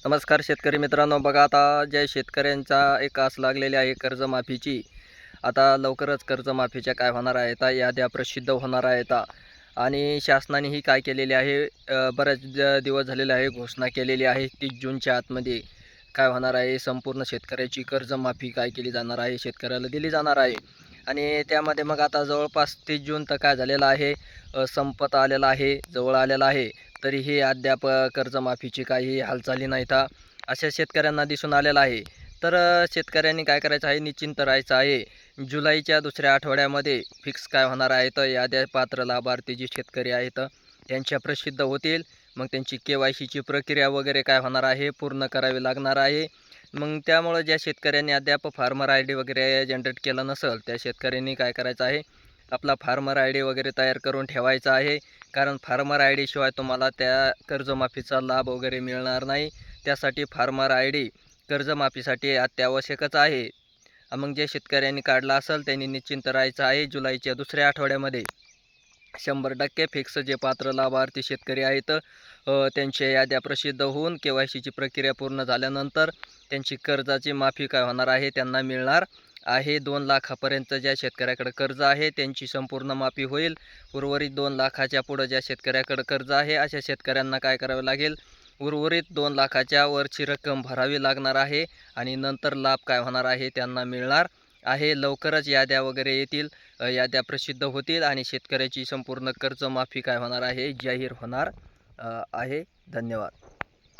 नमस्कार शेतकरी मित्रांनो, बघा आता ज्या शेतकऱ्यांचा एक आस लागलेली आहे कर्जमाफीची. आता लवकरच कर्जमाफीच्या काय होणार आहेत याद्या प्रसिद्ध होणार आहेत आणि शासनानेही काय केलेले आहे, बऱ्याच दिवस झालेले आहे घोषणा केलेली आहे. 30 जूनच्या आतमध्ये काय होणार आहे, संपूर्ण शेतकऱ्याची कर्जमाफी काय केली जाणार आहे, शेतकऱ्याला दिली जाणार आहे. आणि त्यामध्ये मग आता जवळपास 30 जून तर काय झालेलं आहे, संपत आलेला आहे, जवळ आलेला आहे. तरीही अद्याप कर्जमाफीची काही हालचाली नाहीत अशा शेतकऱ्यांना दिसून आलेलं आहे. तर शेतकऱ्यांनी काय करायचं आहे, निश्चिंत राहायचं आहे. जुलैच्या दुसऱ्या आठवड्यामध्ये फिक्स काय होणार आहे, तर याद्या पात्र लाभार्थी जे शेतकरी आहेत त्यांच्या प्रसिद्ध होतील. मग त्यांची KYCची प्रक्रिया वगैरे काय होणार आहे, पूर्ण करावी लागणार आहे. मग त्यामुळं ज्या शेतकऱ्यांनी अद्याप फार्मर ID वगैरे जनरेट केला नसेल, त्या शेतकऱ्यांनी काय करायचं आहे, आपला फार्मर ID वगैरे तयार करून ठेवायचा आहे. कारण फार्मर ID शिवाय तुम्हाला त्या कर्जमाफीचा लाभ वगैरे मिळणार नाही. त्यासाठी फार्मर ID कर्जमाफीसाठी अत्यावश्यकच आहे. मग जे शेतकऱ्यांनी काढला असेल त्यांनी निश्चिंत राहायचं आहे. जुलैच्या दुसऱ्या आठवड्यामध्ये 100% फिक्स जे पात्र लाभार्थी शेतकरी आहेत त्यांच्या याद्या प्रसिद्ध होऊन KYCची प्रक्रिया पूर्ण झाल्यानंतर त्यांची कर्जाची माफी काय होणार आहे, त्यांना मिळणार आहे. 2 लाखापर्यंत ज्या शेतकऱ्याकडे कर्ज आहे त्यांची संपूर्ण माफी होईल. उर्वरित 2 लाखाच्या पुढं ज्या शेतकऱ्याकडे कर्ज आहे अशा शेतकऱ्यांना काय करावे लागेल, उर्वरित 2 लाखाच्या वरची रक्कम भरावी लागणार आहे आणि नंतर लाभ काय होणार आहे, त्यांना मिळणार आहे. लवकरच याद्या वगैरे येतील, याद्या प्रसिद्ध होतील आणि शेतकऱ्याची संपूर्ण कर्जमाफी काय होणार आहे, जाहीर होणार आहे. धन्यवाद.